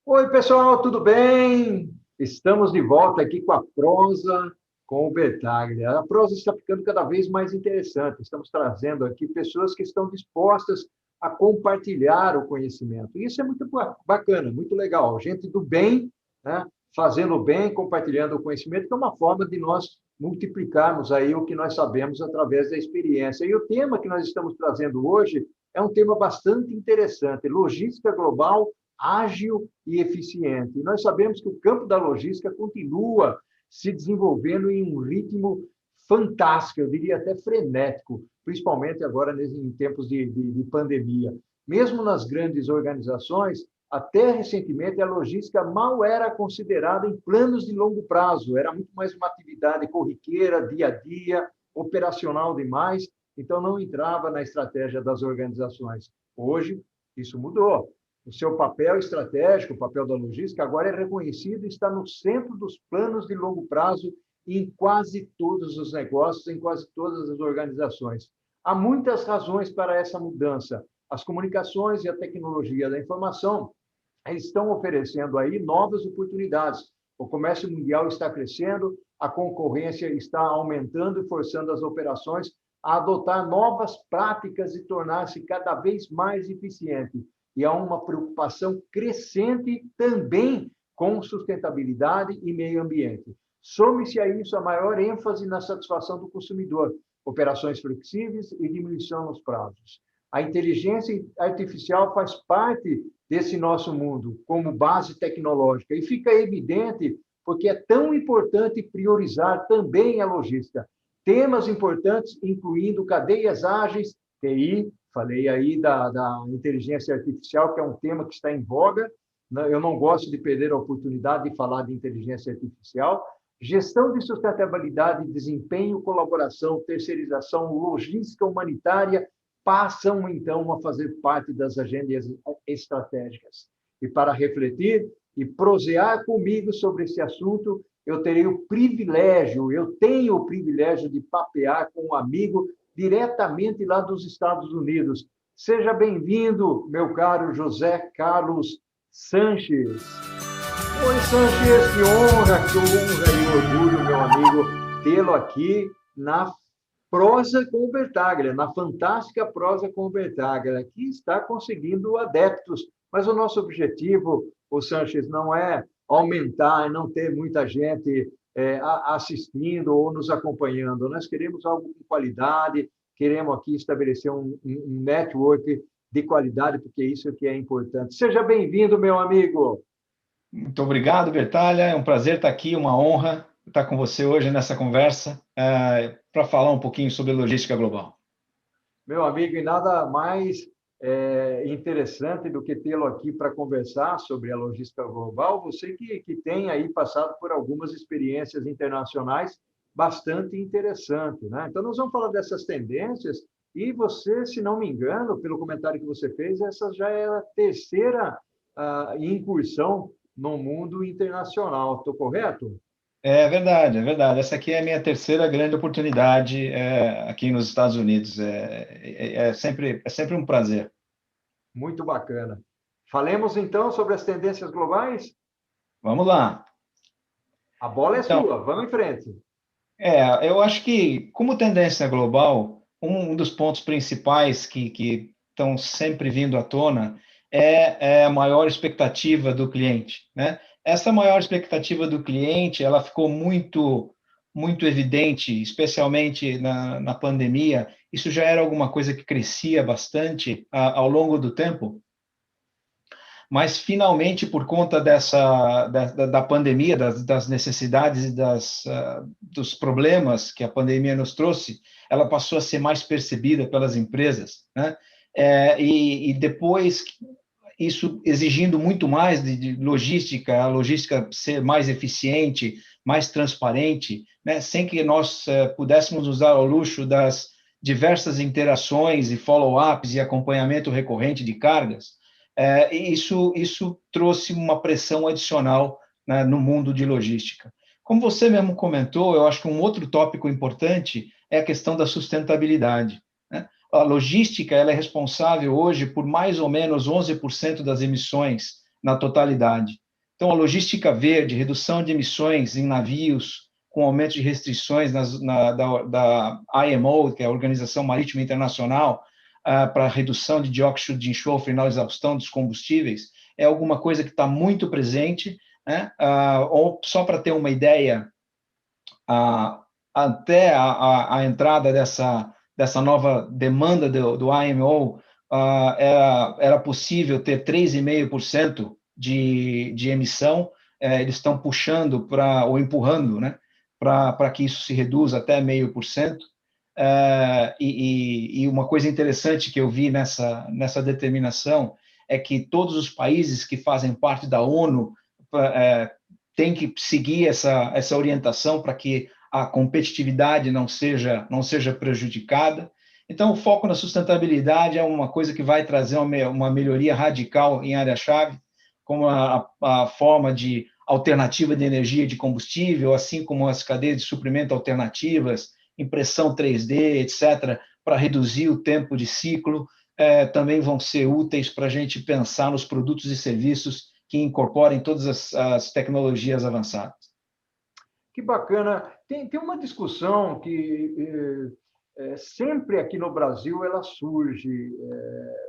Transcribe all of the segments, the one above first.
Oi, pessoal, tudo bem? Estamos de volta aqui com a prosa com o Bertaglia. A prosa está ficando cada vez mais interessante. Estamos trazendo aqui pessoas que estão dispostas a compartilhar o conhecimento. Isso é muito bacana, muito legal. Gente do bem, né? Fazendo o bem, compartilhando o conhecimento, que é uma forma de nós multiplicarmos aí o que nós sabemos através da experiência. E o tema que nós estamos trazendo hoje é um tema bastante interessante: logística global ágil e eficiente. E nós sabemos que o campo da logística continua se desenvolvendo em um ritmo fantástico, eu diria até frenético, principalmente agora em tempos de pandemia. Mesmo nas grandes organizações, até recentemente a logística mal era considerada em planos de longo prazo, era muito mais uma atividade corriqueira, dia a dia, operacional demais, então não entrava na estratégia das organizações. Hoje, isso mudou. O seu papel estratégico, o papel da logística, agora é reconhecido e está no centro dos planos de longo prazo em quase todos os negócios, em quase todas as organizações. Há muitas razões para essa mudança. As comunicações e a tecnologia da informação estão oferecendo aí novas oportunidades. O comércio mundial está crescendo, a concorrência está aumentando e forçando as operações a adotar novas práticas e tornar-se cada vez mais eficiente. E há uma preocupação crescente também com sustentabilidade e meio ambiente. Some-se a isso a maior ênfase na satisfação do consumidor, operações flexíveis e diminuição nos prazos. A inteligência artificial faz parte desse nosso mundo como base tecnológica e fica evidente porque é tão importante priorizar também a logística. Temas importantes, incluindo cadeias ágeis, TI, falei aí da inteligência artificial, que é um tema que está em voga. Eu não gosto de perder a oportunidade de falar de inteligência artificial. Gestão de sustentabilidade, desempenho, colaboração, terceirização, logística humanitária passam, então, a fazer parte das agendas estratégicas. E para refletir e prosear comigo sobre esse assunto, eu tenho o privilégio de papear com um amigo diretamente lá dos Estados Unidos. Seja bem-vindo, meu caro José Carlos Sanches. Oi, Sanches, que honra e orgulho, meu amigo, tê-lo aqui na prosa com o Bertaglia, na fantástica prosa com o Bertaglia, que está conseguindo adeptos. Mas o nosso objetivo, o Sanches, não é aumentar, não ter muita gente assistindo ou nos acompanhando. Nós queremos algo com qualidade, queremos aqui estabelecer um network de qualidade, porque isso é que é importante. Seja bem-vindo, meu amigo. Muito obrigado, Bertaglia. É um prazer estar aqui, uma honra estar com você hoje nessa conversa para falar um pouquinho sobre logística global. Meu amigo, e nada mais interessante do que tê-lo aqui para conversar sobre a logística global. Você que tem aí passado por algumas experiências internacionais bastante interessantes, né? Então, nós vamos falar dessas tendências e você, se não me engano, pelo comentário que você fez, essa já é a terceira incursão no mundo internacional. Estou correto? É verdade, é verdade. Essa aqui é a minha terceira grande oportunidade aqui nos Estados Unidos. É sempre um prazer. Muito bacana. Falemos então sobre as tendências globais? Vamos lá. A bola é Então, sua, vamos em frente. eu acho que, como tendência global, um dos pontos principais que estão sempre vindo à tona é a maior expectativa do cliente, né? Essa maior expectativa do cliente, ela ficou muito evidente, especialmente na pandemia. Isso já era alguma coisa que crescia bastante ao longo do tempo, mas finalmente, por conta da pandemia, das necessidades e dos problemas que a pandemia nos trouxe, ela passou a ser mais percebida pelas empresas, né? E depois, isso exigindo muito mais de logística, a logística ser mais eficiente, mais transparente, né? Sem que nós pudéssemos usar ao luxo das diversas interações e follow-ups e acompanhamento recorrente de cargas. Isso trouxe uma pressão adicional, né, no mundo de logística. Como você mesmo comentou, eu acho que um outro tópico importante é a questão da sustentabilidade, né? A logística ela é responsável hoje por mais ou menos 11% das emissões, na totalidade. Então, a logística verde, redução de emissões em navios, com aumento de restrições da IMO, que é a Organização Marítima Internacional, para redução de dióxido de enxofre na exaustão dos combustíveis, é alguma coisa que está muito presente, né? Ou só para ter uma ideia, até a entrada dessa nova demanda do IMO, era possível ter 3,5% de emissão, eles estão puxando ou empurrando, né, para que isso se reduza até 0,5%. E uma coisa interessante que eu vi nessa determinação é que todos os países que fazem parte da ONU têm que seguir essa orientação para que a competitividade não seja prejudicada. Então, o foco na sustentabilidade é uma coisa que vai trazer uma melhoria radical em área-chave, como a forma de alternativa de energia de combustível, assim como as cadeias de suprimento alternativas, impressão 3D, etc., para reduzir o tempo de ciclo, também vão ser úteis para a gente pensar nos produtos e serviços que incorporem todas as tecnologias avançadas. Que bacana. Tem uma discussão que sempre aqui no Brasil ela surge,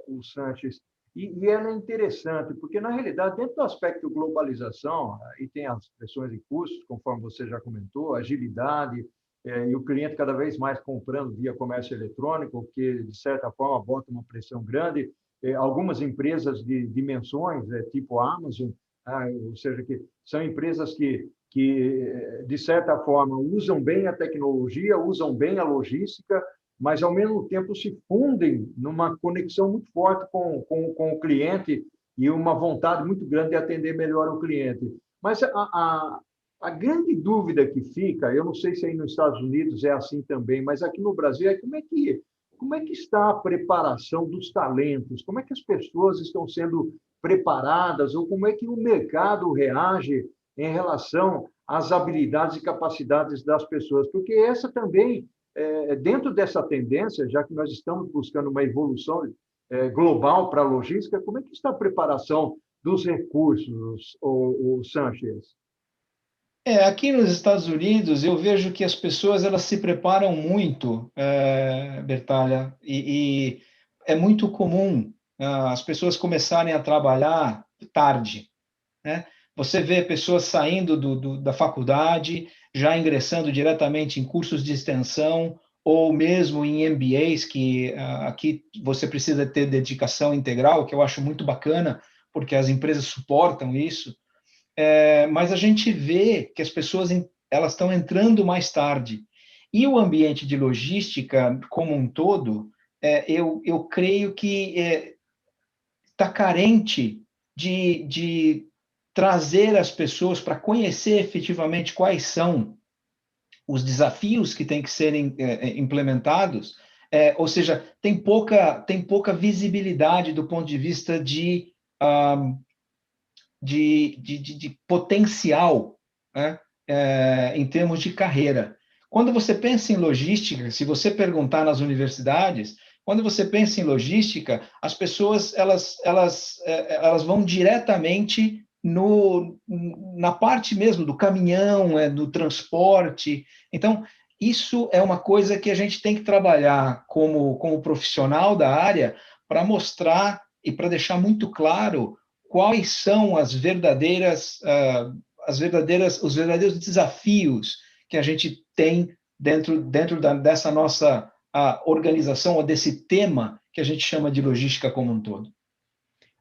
o Sanches, e ela é interessante, porque, na realidade, dentro do aspecto globalização, aí tem as pressões de custos, conforme você já comentou, agilidade, e o cliente cada vez mais comprando via comércio eletrônico, que, de certa forma, bota uma pressão grande. Algumas empresas de dimensões, tipo a Amazon, ou seja, que são empresas que, de certa forma, usam bem a tecnologia, usam bem a logística, mas, ao mesmo tempo, se fundem numa conexão muito forte com o cliente e uma vontade muito grande de atender melhor o cliente. Mas a grande dúvida que fica, eu não sei se aí nos Estados Unidos é assim também, mas aqui no Brasil, é como é que está a preparação dos talentos? Como é que as pessoas estão sendo preparadas ou como é que o mercado reage em relação às habilidades e capacidades das pessoas? Porque essa também, dentro dessa tendência, já que nós estamos buscando uma evolução global para a logística, como é que está a preparação dos recursos, o Sanches? Aqui nos Estados Unidos, eu vejo que as pessoas elas se preparam muito, Bertalha, e é muito comum as pessoas começarem a trabalhar tarde, né? Você vê pessoas saindo da faculdade, já ingressando diretamente em cursos de extensão, ou mesmo em MBAs, que aqui você precisa ter dedicação integral, que eu acho muito bacana, porque as empresas suportam isso. Mas a gente vê que as pessoas elas estão entrando mais tarde. E o ambiente de logística, como um todo, eu creio que está carente de trazer as pessoas para conhecer efetivamente quais são os desafios que têm que serem implementados, ou seja, tem pouca visibilidade do ponto de vista de potencial, né, em termos de carreira. Quando você pensa em logística, se você perguntar nas universidades, quando você pensa em logística, as pessoas elas vão diretamente na parte mesmo do caminhão, do transporte. Então, isso é uma coisa que a gente tem que trabalhar como profissional da área para mostrar e para deixar muito claro quais são os verdadeiros desafios que a gente tem dentro dessa nossa organização, ou desse tema que a gente chama de logística como um todo.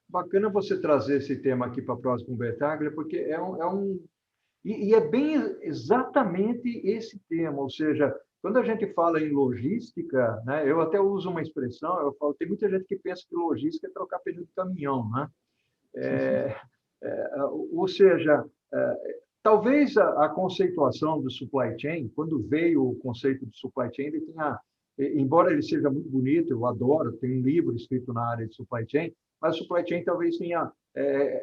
Bacana você trazer esse tema aqui para a próxima Bertaglia, porque é bem exatamente esse tema, ou seja, quando a gente fala em logística, né, eu até uso uma expressão, eu falo, tem muita gente que pensa que logística é trocar pneu de caminhão, né? Ou seja, talvez a conceituação do supply chain, quando veio o conceito de supply chain, ele tinha, embora ele seja muito bonito, eu adoro, tem um livro escrito na área de supply chain, mas o supply chain talvez tenha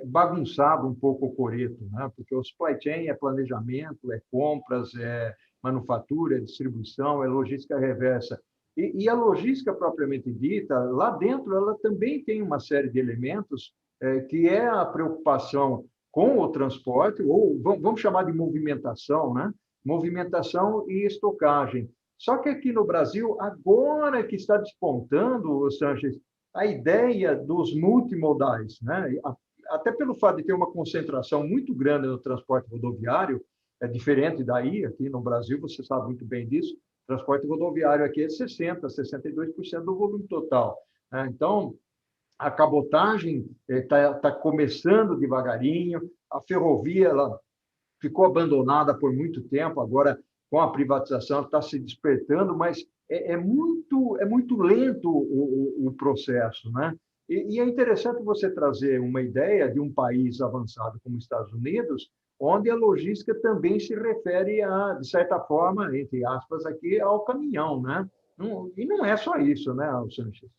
bagunçado um pouco o coreto, né? Porque o supply chain é planejamento, é compras, é manufatura, é distribuição, é logística reversa. E a logística propriamente dita, lá dentro, ela também tem uma série de elementos que é a preocupação com o transporte, ou vamos chamar de movimentação, né? Movimentação e estocagem. Só que aqui no Brasil, agora que está despontando, Sanches, a ideia dos multimodais, né? Até pelo fato de ter uma concentração muito grande no transporte rodoviário, é diferente daí, aqui no Brasil, você sabe muito bem disso, o transporte rodoviário aqui é 60%, 62% do volume total, né? Então, a cabotagem está começando devagarinho, a ferrovia ela ficou abandonada por muito tempo, agora com a privatização está se despertando, mas é muito lento o processo, né? E é interessante você trazer uma ideia de um país avançado como os Estados Unidos, onde a logística também se refere a, de certa forma, entre aspas, aqui, ao caminhão, né? E não é só isso, né, Sanches?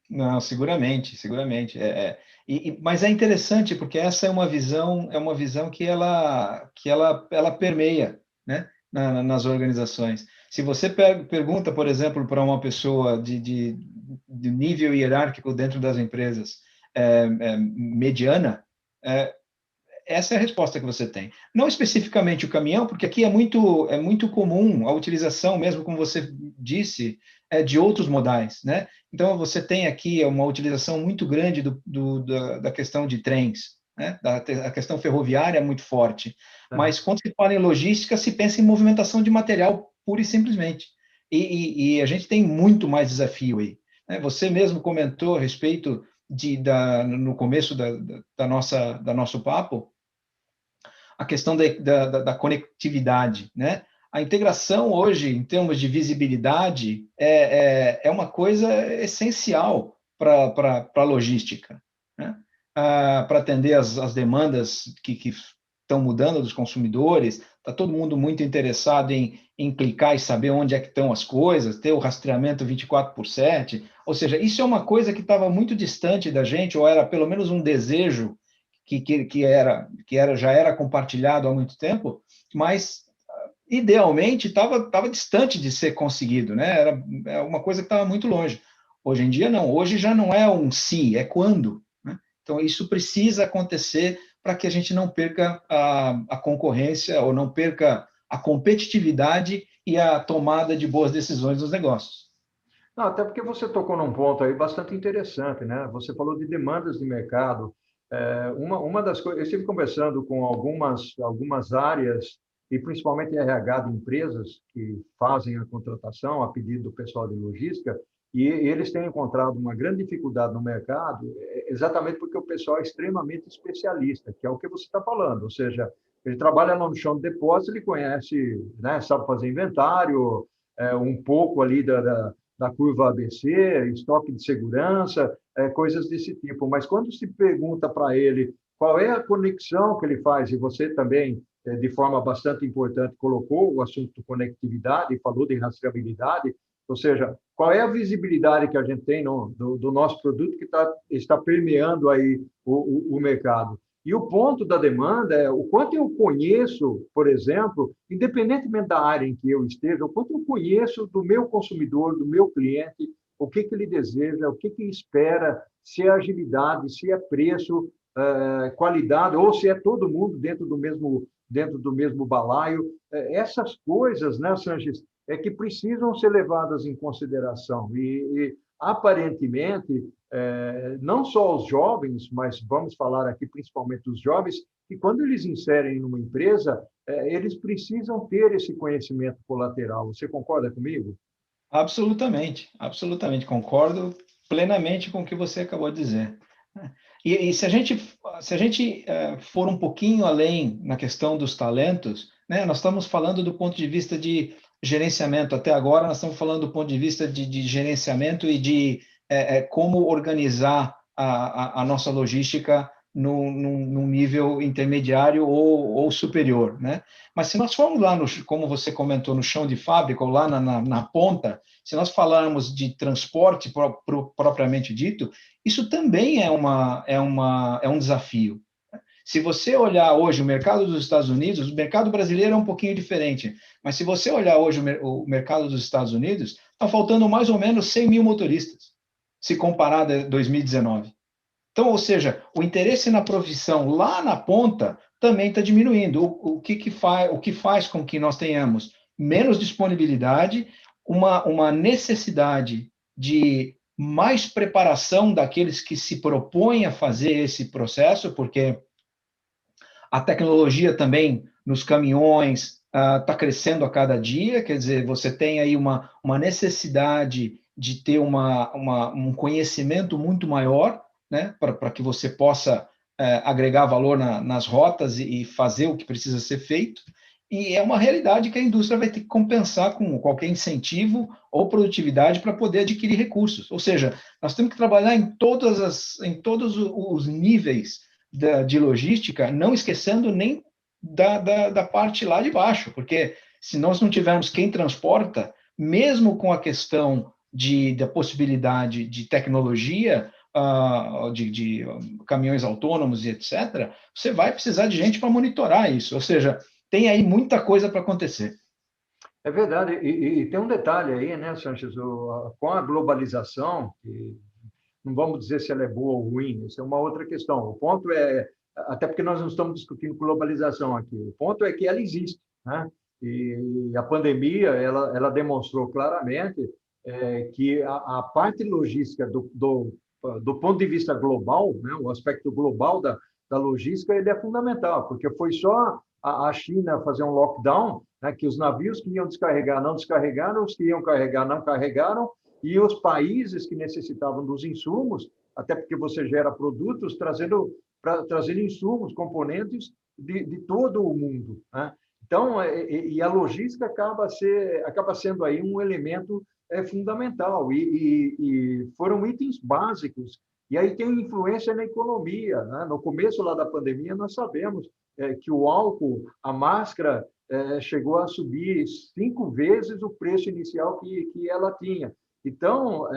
Não, seguramente, seguramente. Mas é interessante porque essa é uma visão ela permeia, né, nas organizações. Se você pergunta, por exemplo, para uma pessoa de nível hierárquico dentro das empresas mediana, essa é a resposta que você tem. Não especificamente o caminhão, porque aqui é muito comum a utilização, mesmo como você disse, de outros modais, né? Então, você tem aqui uma utilização muito grande da questão de trens, né? A questão ferroviária é muito forte. Mas, quando se fala em logística, se pensa em movimentação de material, pura e simplesmente. E a gente tem muito mais desafio aí, né? Você mesmo comentou a respeito no começo da nosso papo, a questão da conectividade, né? A integração hoje, em termos de visibilidade, é uma coisa essencial para a logística, né? Para atender as demandas que estão mudando dos consumidores, está todo mundo muito interessado em clicar e saber onde é que estão as coisas, ter o rastreamento 24/7, ou seja, isso é uma coisa que estava muito distante da gente, ou era pelo menos um desejo já era compartilhado há muito tempo, mas idealmente estava distante de ser conseguido, né? Era uma coisa que estava muito longe. Hoje em dia não, hoje já não é um se, é quando, né? Então isso precisa acontecer para que a gente não perca a concorrência ou não perca a competitividade e a tomada de boas decisões dos negócios. Não, até porque você tocou num ponto aí bastante interessante, né? Você falou de demandas de mercado. Uma das coisas, eu estive conversando com algumas áreas, e principalmente RH de empresas que fazem a contratação a pedido do pessoal de logística, e eles têm encontrado uma grande dificuldade no mercado, exatamente porque o pessoal é extremamente especialista, que é o que você está falando, ou seja, ele trabalha lá no chão de depósito, ele conhece, né, sabe fazer inventário, um pouco ali da curva ABC, estoque de segurança, coisas desse tipo. Mas quando se pergunta para ele qual é a conexão que ele faz, e você também, de forma bastante importante, colocou o assunto de conectividade, falou de rastreabilidade, ou seja, qual é a visibilidade que a gente tem do nosso produto que está permeando aí o mercado. E o ponto da demanda é o quanto eu conheço, por exemplo, independentemente da área em que eu esteja, o quanto eu conheço do meu consumidor, do meu cliente, o que ele deseja, o que ele espera, se é agilidade, se é preço, qualidade, ou se é todo mundo dentro do mesmo balaio. Essas coisas, né, Sanches, que precisam ser levadas em consideração. E aparentemente, não só os jovens, mas vamos falar aqui principalmente dos jovens, que quando eles inserem numa empresa, eles precisam ter esse conhecimento colateral. Você concorda comigo? Absolutamente, absolutamente, concordo plenamente com o que você acabou de dizer. E se a gente for um pouquinho além na questão dos talentos, né, nós estamos falando do ponto de vista de gerenciamento. Até agora, nós estamos falando do ponto de vista de gerenciamento e de como organizar a nossa logística num nível intermediário ou superior, né? Mas se nós formos lá, como você comentou, no chão de fábrica ou lá na ponta, se nós falarmos de transporte propriamente dito, isso também é um desafio. Se você olhar hoje o mercado dos Estados Unidos, o mercado brasileiro é um pouquinho diferente, mas se você olhar hoje o mercado dos Estados Unidos, está faltando mais ou menos 100 mil motoristas, se comparado a 2019. Então, ou seja, o interesse na profissão lá na ponta também está diminuindo. O que faz com que nós tenhamos menos disponibilidade, uma necessidade de mais preparação daqueles que se propõem a fazer esse processo, porque a tecnologia também nos caminhões está crescendo a cada dia, quer dizer, você tem aí uma necessidade de ter um conhecimento muito maior, né, para que você possa agregar valor nas rotas e fazer o que precisa ser feito. E é uma realidade que a indústria vai ter que compensar com qualquer incentivo ou produtividade para poder adquirir recursos. Ou seja, nós temos que trabalhar em todos os níveis de logística, não esquecendo nem da parte lá de baixo, porque se nós não tivermos quem transporta, mesmo com a questão da possibilidade de tecnologia, de caminhões autônomos e etc., você vai precisar de gente para monitorar isso. Ou seja, tem aí muita coisa para acontecer. É verdade. E tem um detalhe aí, né, Sanches? Com a globalização, não vamos dizer se ela é boa ou ruim, isso é uma outra questão. O ponto é, até porque nós não estamos discutindo globalização aqui, o ponto é que ela existe, né? E a pandemia, ela demonstrou claramente que a parte logística do ponto de vista global, né, o aspecto global da logística, ele é fundamental, porque foi só a China fazer um lockdown, né, que os navios que iam descarregar não descarregaram, os que iam carregar não carregaram, e os países que necessitavam dos insumos, até porque você gera produtos, trazendo insumos, componentes de todo o mundo, né? Então, a logística acaba sendo aí um elemento fundamental, e foram itens básicos, e aí tem influência na economia, né? No começo lá da pandemia, nós sabemos que o álcool, a máscara, chegou a subir 5 vezes o preço inicial que ela tinha. Então,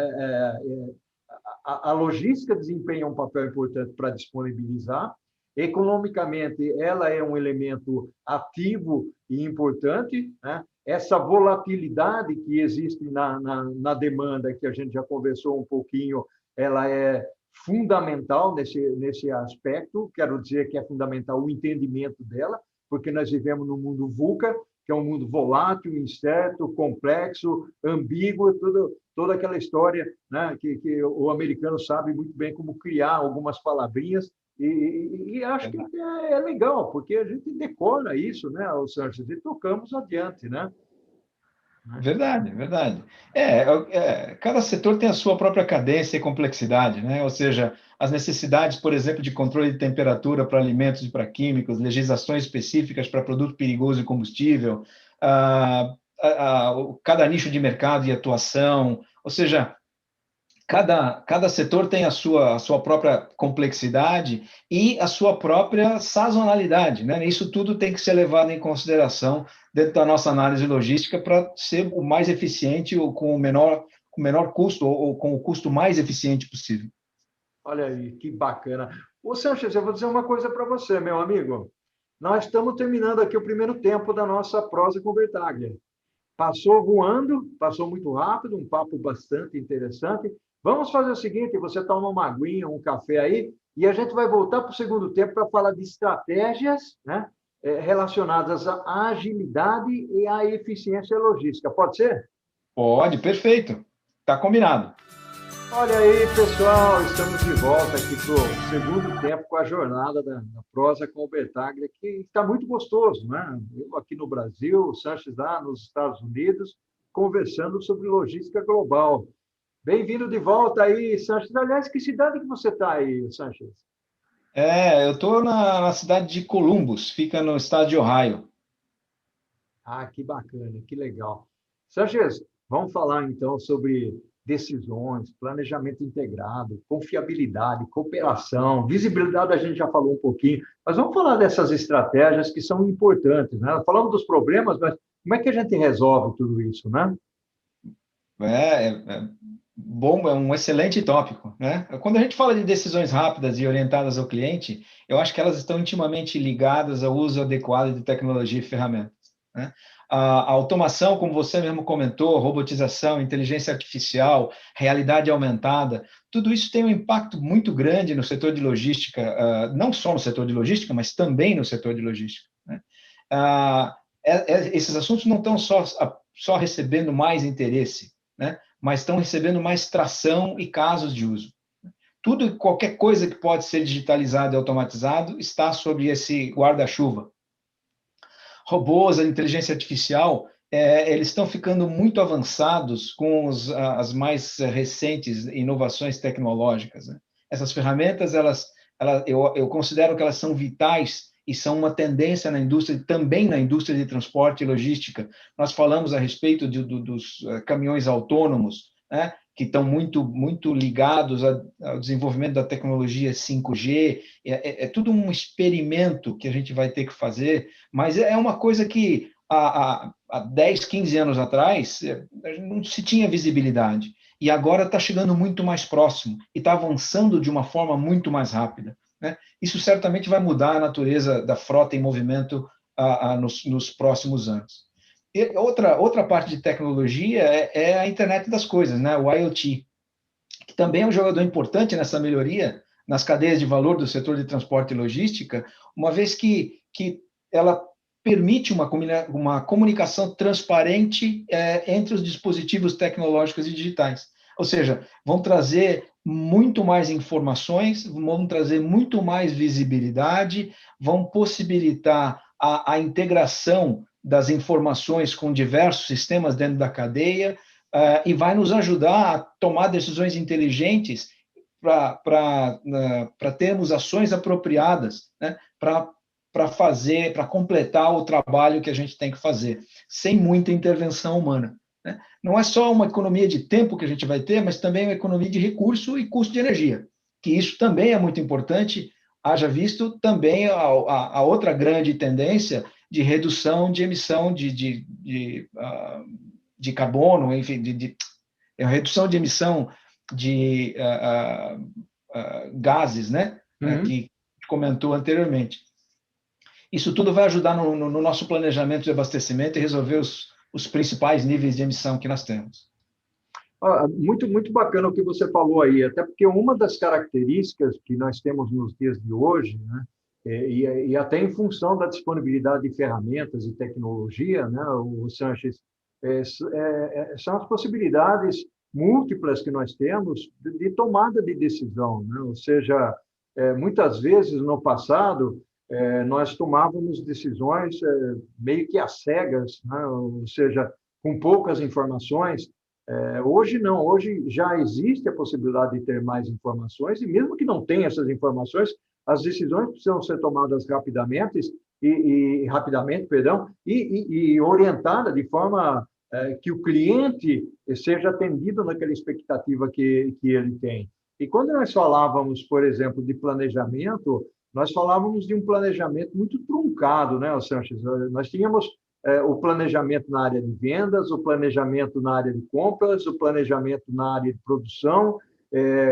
a logística desempenha um papel importante para disponibilizar. Economicamente, ela é um elemento ativo e importante, né? Essa volatilidade que existe na demanda, que a gente já conversou um pouquinho, ela é fundamental nesse aspecto. Quero dizer que é fundamental o entendimento dela, porque nós vivemos num mundo VUCA, que é um mundo volátil, incerto, complexo, ambíguo, toda aquela história, né, que o americano sabe muito bem como criar algumas palavrinhas, e acho que é legal, porque a gente decora isso, né, Sanches, e tocamos adiante, né? Verdade, verdade. Cada setor tem a sua própria cadência e complexidade, né? Ou seja, as necessidades, por exemplo, de controle de temperatura para alimentos e para químicos, legislações específicas para produto perigoso e combustível, cada nicho de mercado e atuação, ou seja, cada setor tem a sua própria complexidade e a sua própria sazonalidade, né? Isso tudo tem que ser levado em consideração dentro da nossa análise logística para ser o mais eficiente ou com o menor custo ou com o custo mais eficiente possível. Olha aí, que bacana. Ô, Sanches, eu vou dizer uma coisa para você, meu amigo. Nós estamos terminando aqui o primeiro tempo da nossa prosa com Bertaglia. Passou voando, passou muito rápido, um papo bastante interessante. Vamos fazer o seguinte, você toma uma aguinha, um café aí, e a gente vai voltar para o segundo tempo para falar de estratégias, né, relacionadas à agilidade e à eficiência logística. Pode ser? Pode, perfeito. Está combinado. Olha aí, pessoal, estamos de volta aqui para o segundo tempo com a jornada da prosa com o Bertaglia, que está muito gostoso, né? Eu aqui no Brasil, o Sanches lá nos Estados Unidos, conversando sobre logística global. Bem-vindo de volta aí, Sanches. Aliás, que cidade que você está aí, Sanches? Eu estou na cidade de Columbus, fica no estado de Ohio. Ah, que bacana, que legal. Sanches, vamos falar então sobre decisões, planejamento integrado, confiabilidade, cooperação, visibilidade a gente já falou um pouquinho, mas vamos falar dessas estratégias que são importantes, né? Falamos dos problemas, mas como é que a gente resolve tudo isso, né? Bom, é um excelente tópico, né? Quando a gente fala de decisões rápidas e orientadas ao cliente, eu acho que elas estão intimamente ligadas ao uso adequado de tecnologia e ferramentas. né? A automação, como você mesmo comentou, robotização, inteligência artificial, realidade aumentada, tudo isso tem um impacto muito grande no setor de logística, não só no setor de logística, mas também no setor de logística, né? Esses assuntos não estão só recebendo mais interesse, né? Mas estão recebendo mais tração e casos de uso. Tudo, qualquer coisa que pode ser digitalizado e automatizado está sob esse guarda-chuva. Robôs, a inteligência artificial, eles estão ficando muito avançados com as mais recentes inovações tecnológicas, né? Essas ferramentas, eu considero que elas são vitais e são uma tendência na indústria, também na indústria de transporte e logística. Nós falamos a respeito dos caminhões autônomos, né, que estão muito ligados ao desenvolvimento da tecnologia 5G. É tudo um experimento que a gente vai ter que fazer, mas é uma coisa que há 10, 15 anos atrás não se tinha visibilidade, e agora está chegando muito mais próximo e está avançando de uma forma muito mais rápida, né? Isso certamente vai mudar a natureza da frota em movimento nos próximos anos. E outra parte de tecnologia é a internet das coisas, né? O IoT, que também é um jogador importante nessa melhoria nas cadeias de valor do setor de transporte e logística, uma vez que ela permite uma comunicação transparente entre os dispositivos tecnológicos e digitais. Ou seja, vão trazer muito mais informações, vão trazer muito mais visibilidade, vão possibilitar a integração das informações com diversos sistemas dentro da cadeia, e vai nos ajudar a tomar decisões inteligentes para termos ações apropriadas, né, para completar o trabalho que a gente tem que fazer, sem muita intervenção humana, né? Não é só uma economia de tempo que a gente vai ter, mas também uma economia de recurso e custo de energia, que isso também é muito importante, haja visto também a outra grande tendência de redução de emissão de carbono, enfim, redução de emissão de gases, né, que comentou anteriormente. Isso tudo vai ajudar no nosso planejamento de abastecimento e resolver os principais níveis de emissão que nós temos. Muito, muito bacana o que você falou aí, até porque uma das características que nós temos nos dias de hoje, né, e até em função da disponibilidade de ferramentas e tecnologia, né, o Sanches, são as possibilidades múltiplas que nós temos de tomada de decisão, né? Ou seja, muitas vezes no passado nós tomávamos decisões meio que às cegas, né? Ou seja, com poucas informações. Hoje não, hoje já existe a possibilidade de ter mais informações, e mesmo que não tenha essas informações, as decisões precisam ser tomadas rapidamente, e orientada de forma que o cliente seja atendido naquela expectativa que ele tem. E quando nós falávamos, por exemplo, de planejamento, nós falávamos de um planejamento muito truncado, né, Sanches? Nós tínhamos o planejamento na área de vendas, o planejamento na área de compras, o planejamento na área de produção,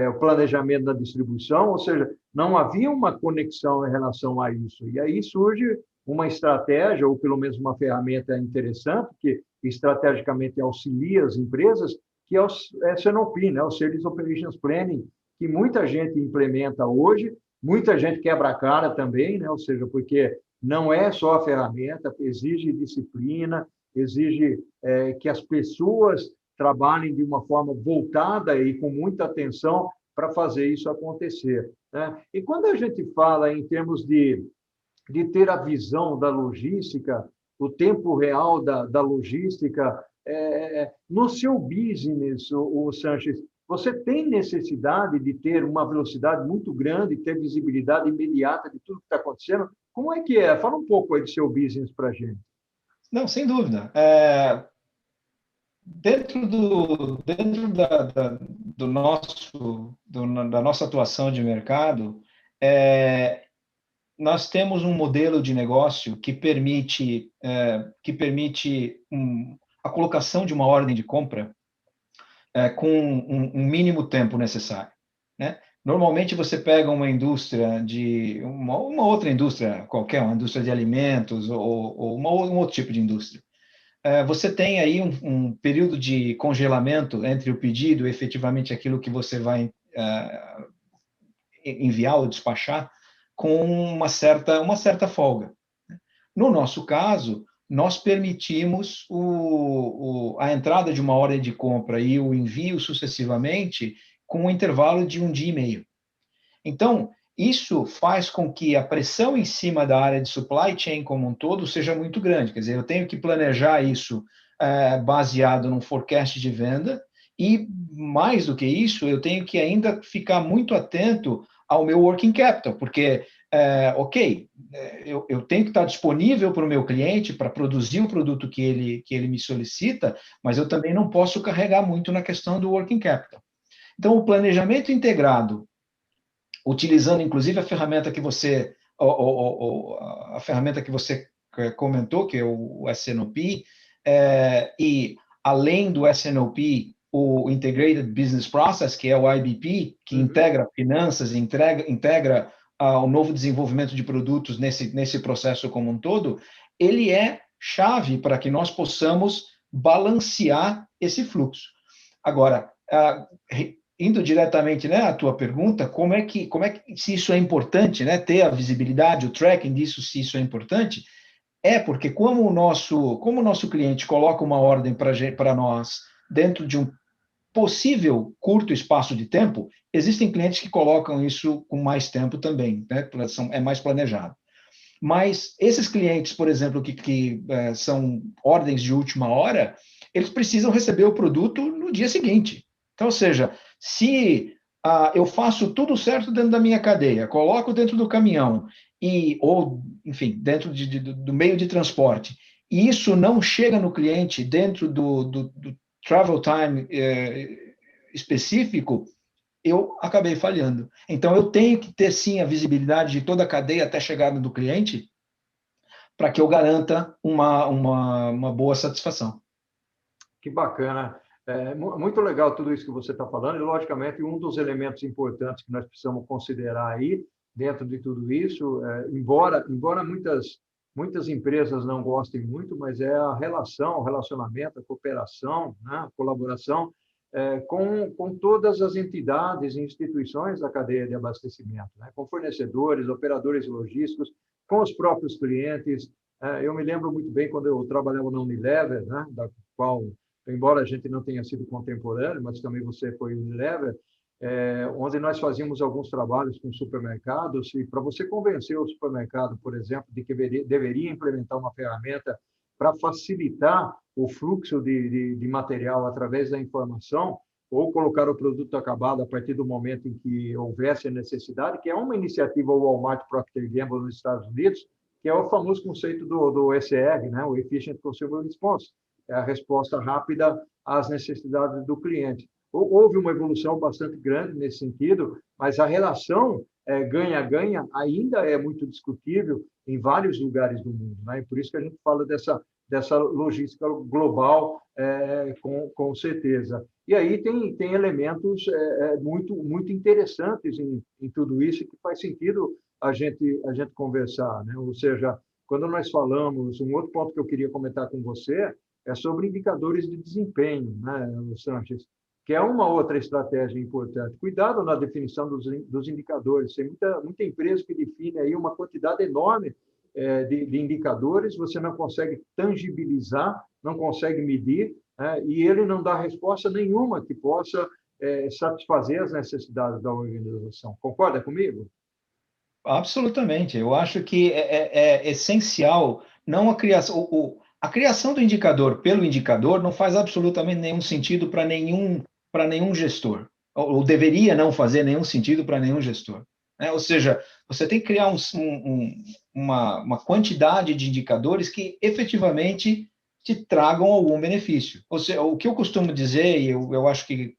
o planejamento na distribuição, ou seja, não havia uma conexão em relação a isso. E aí surge uma estratégia, ou pelo menos uma ferramenta interessante, que estrategicamente auxilia as empresas, que é o SNOP, né? O Service Operations Planning, que muita gente implementa hoje, muita gente quebra a cara também, né? Ou seja, porque não é só a ferramenta, exige disciplina, exige que as pessoas trabalhem de uma forma voltada e com muita atenção para fazer isso acontecer, né? E quando a gente fala em termos de ter a visão da logística, o tempo real da logística, no seu business, o Sanches, você tem necessidade de ter uma velocidade muito grande, ter visibilidade imediata de tudo que está acontecendo? Como é que é? Fala um pouco aí do seu business para a gente. Não, sem dúvida. Dentro da nossa atuação de mercado, nós temos um modelo de negócio que permite a colocação de uma ordem de compra com um mínimo tempo necessário, né? Normalmente você pega uma indústria de uma outra indústria qualquer, uma indústria de alimentos ou um outro tipo de indústria. Você tem aí um período de congelamento entre o pedido e efetivamente aquilo que você vai enviar ou despachar com uma certa folga. No nosso caso, nós permitimos a entrada de uma ordem de compra e o envio sucessivamente com um intervalo de 1 dia e meio. Então, isso faz com que a pressão em cima da área de supply chain como um todo seja muito grande. Quer dizer, eu tenho que planejar isso baseado num forecast de venda e, mais do que isso, eu tenho que ainda ficar muito atento ao meu working capital, porque, ok, eu tenho que estar disponível para o meu cliente para produzir o produto que ele me solicita, mas eu também não posso carregar muito na questão do working capital. Então, o planejamento integrado, utilizando inclusive a ferramenta que você comentou, que é o S&OP, e além do S&OP, o Integrated Business Process, que é o IBP, que integra finanças, integra o novo desenvolvimento de produtos nesse processo como um todo, ele é chave para que nós possamos balancear esse fluxo. Agora, indo diretamente, né, à tua pergunta, se isso é importante, né, ter a visibilidade, o tracking disso, se isso é importante, porque como o nosso cliente coloca uma ordem para nós dentro de um possível curto espaço de tempo, existem clientes que colocam isso com mais tempo também, né, é mais planejado. Mas esses clientes, por exemplo, que são ordens de última hora, eles precisam receber o produto no dia seguinte. Então, ou seja, se eu faço tudo certo dentro da minha cadeia, coloco dentro do caminhão, ou, enfim, dentro do meio de transporte, e isso não chega no cliente dentro do travel time específico, eu acabei falhando. Então, eu tenho que ter, sim, a visibilidade de toda a cadeia até a chegada do cliente, para que eu garanta uma boa satisfação. Que bacana. Muito legal tudo isso que você está falando, e, logicamente, um dos elementos importantes que nós precisamos considerar aí, dentro de tudo isso, embora muitas empresas não gostem muito, mas é a relação, o relacionamento, a cooperação, né, a colaboração com todas as entidades e instituições da cadeia de abastecimento, né, com fornecedores, operadores logísticos, com os próprios clientes. Eu me lembro muito bem quando eu trabalhava na Unilever, né, da qual, embora a gente não tenha sido contemporâneo, mas também você foi Unilever, onde nós fazíamos alguns trabalhos com supermercados, e para você convencer o supermercado, por exemplo, de que deveria implementar uma ferramenta para facilitar o fluxo de material através da informação, ou colocar o produto acabado a partir do momento em que houvesse a necessidade, que é uma iniciativa do Walmart Procter & Gamble nos Estados Unidos, que é o famoso conceito do ECR, né? O Efficient Consumer Response, é a resposta rápida às necessidades do cliente. Houve uma evolução bastante grande nesse sentido, mas a relação ganha-ganha ainda é muito discutível em vários lugares do mundo, né? E por isso que a gente fala dessa logística global, com certeza. E aí tem elementos muito interessantes em tudo isso, que faz sentido a gente conversar, né? Ou seja, quando nós falamos, um outro ponto que eu queria comentar com você é sobre indicadores de desempenho, né, Sanches, que é uma outra estratégia importante. Cuidado na definição dos indicadores. Tem muita empresa que define aí uma quantidade enorme de indicadores, você não consegue tangibilizar, não consegue medir, e ele não dá resposta nenhuma que possa satisfazer as necessidades da organização. Concorda comigo? Absolutamente. Eu acho que é essencial não a criação do indicador pelo indicador não faz absolutamente nenhum sentido para nenhum gestor, ou deveria não fazer nenhum sentido para nenhum gestor, né? Ou seja, você tem que criar uma quantidade de indicadores que efetivamente te tragam algum benefício. Ou seja, o que eu costumo dizer, e eu acho que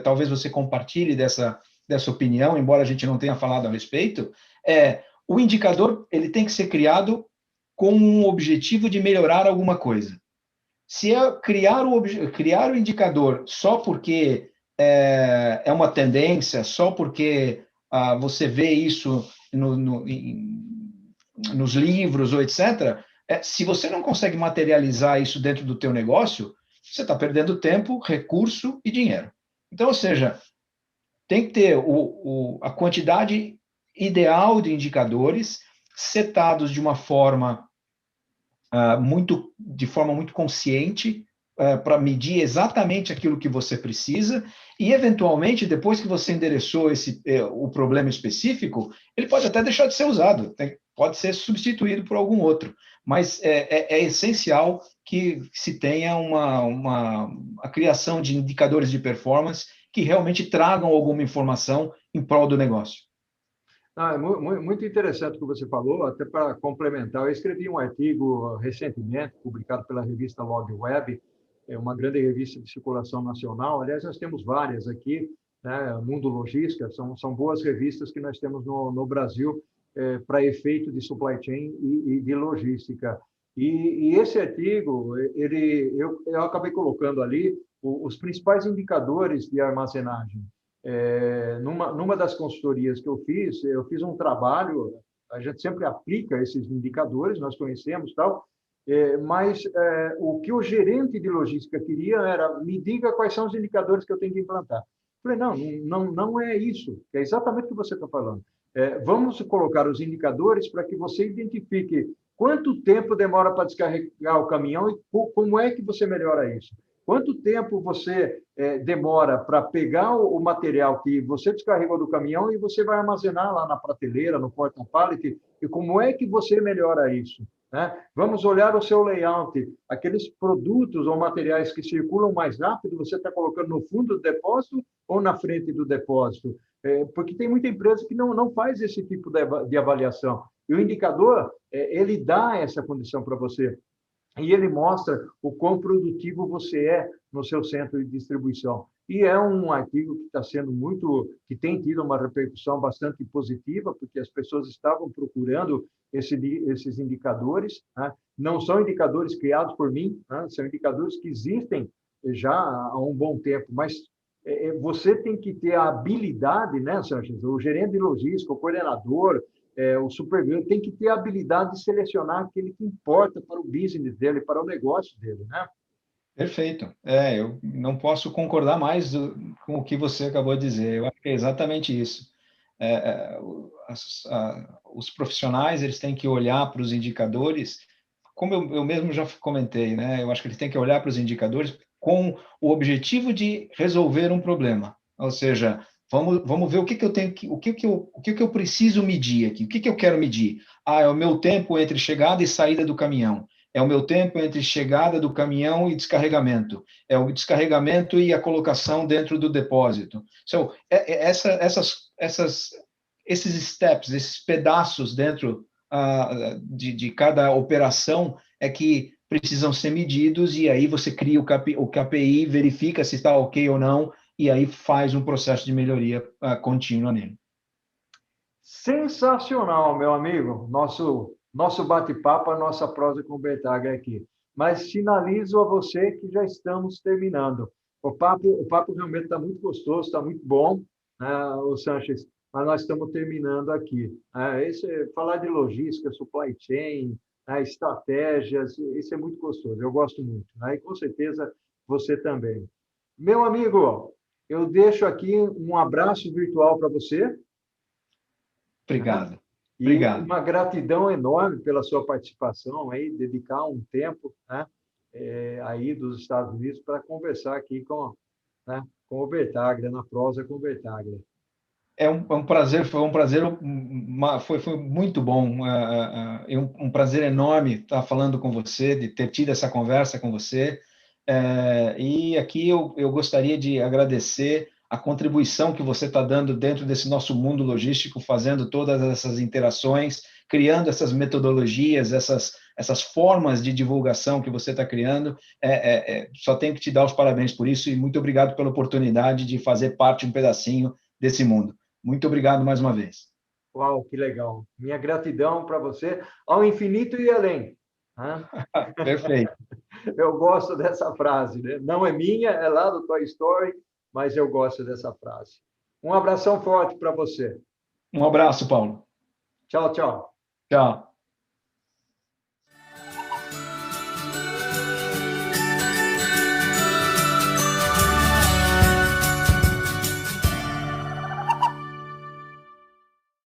talvez você compartilhe dessa opinião, embora a gente não tenha falado a respeito, o indicador ele tem que ser criado com um objetivo de melhorar alguma coisa. Se criar o indicador só porque é uma tendência, só porque você vê isso nos livros, ou etc., se você não consegue materializar isso dentro do teu negócio, você está perdendo tempo, recurso e dinheiro. Então, ou seja, tem que ter a quantidade ideal de indicadores setados de uma forma de forma muito consciente, para medir exatamente aquilo que você precisa, e, eventualmente, depois que você endereçou o problema específico, ele pode até deixar de ser usado, pode ser substituído por algum outro, mas é essencial que se tenha a criação de indicadores de performance que realmente tragam alguma informação em prol do negócio. É muito interessante o que você falou, até para complementar. Eu escrevi um artigo recentemente, publicado pela revista Log Web, é uma grande revista de circulação nacional. Aliás, nós temos várias aqui, né? Mundo Logística, são boas revistas que nós temos no Brasil para efeito de supply chain e de logística. E esse artigo, eu acabei colocando ali os principais indicadores de armazenagem. Numa das consultorias que eu fiz um trabalho, a gente sempre aplica esses indicadores, nós conhecemos tal, mas o que o gerente de logística queria era: me diga quais são os indicadores que eu tenho que implantar. Eu falei: não é isso, é exatamente o que você está falando. Vamos colocar os indicadores para que você identifique quanto tempo demora para descarregar o caminhão e como é que você melhora isso. Quanto tempo você demora para pegar o material que você descarregou do caminhão e você vai armazenar lá na prateleira, no porta-pallet, e como é que você melhora isso? Né? Vamos olhar o seu layout. Aqueles produtos ou materiais que circulam mais rápido, você está colocando no fundo do depósito ou na frente do depósito? Porque tem muita empresa que não faz esse tipo de avaliação. E o indicador, ele dá essa condição para você. E ele mostra o quão produtivo você é no seu centro de distribuição. E é um artigo que está sendo que tem tido uma repercussão bastante positiva, porque as pessoas estavam procurando esses indicadores, né? Não são indicadores criados por mim, né? São indicadores que existem já há um bom tempo, mas você tem que ter a habilidade, né, Sanches? O gerente de logística, o coordenador, o supervisor tem que ter a habilidade de selecionar aquele que importa para o business dele, para o negócio dele, né? Perfeito. Eu não posso concordar mais com o que você acabou de dizer. Eu acho que é exatamente isso. Os profissionais, eles têm que olhar para os indicadores, como eu mesmo já comentei, né? Eu acho que eles têm que olhar para os indicadores com o objetivo de resolver um problema. Ou seja, vamos ver o que eu tenho o que eu preciso medir aqui, o que eu quero medir. É o meu tempo entre chegada e saída do caminhão. É o meu tempo entre chegada do caminhão e descarregamento. É o descarregamento e a colocação dentro do depósito. Então, esses steps, esses pedaços dentro de cada operação que precisam ser medidos, e aí você cria o KPI, verifica se está ok ou não, e aí faz um processo de melhoria contínua nele. Sensacional, meu amigo. Nosso bate-papo, a nossa prosa com o Bertaglia aqui. Mas sinalizo a você que já estamos terminando. O papo realmente está muito gostoso, está muito bom, né, o Sanches, mas nós estamos terminando aqui. Falar de logística, supply chain, estratégias, isso é muito gostoso, eu gosto muito, né? E com certeza você também. Meu amigo, eu deixo aqui um abraço virtual para você. Obrigado. E Obrigado. uma gratidão enorme pela sua participação aí, dedicar um tempo, né, aí dos Estados Unidos para conversar aqui com o Bertaglia, na prosa com o Bertaglia. É um prazer, foi foi muito bom, um prazer enorme estar falando com você, de ter tido essa conversa com você, e aqui eu gostaria de agradecer a contribuição que você está dando dentro desse nosso mundo logístico, fazendo todas essas interações, criando essas metodologias, essas formas de divulgação que você está criando. Só tenho que te dar os parabéns por isso, e muito obrigado pela oportunidade de fazer parte, um pedacinho desse mundo. Muito obrigado mais uma vez. Uau, que legal. Minha gratidão para você, ao infinito e além. Perfeito. Eu gosto dessa frase, né? Não é minha, é lá do Toy Story, mas eu gosto dessa frase. Um abração forte para você. Um abraço, Paulo. Tchau, tchau. Tchau.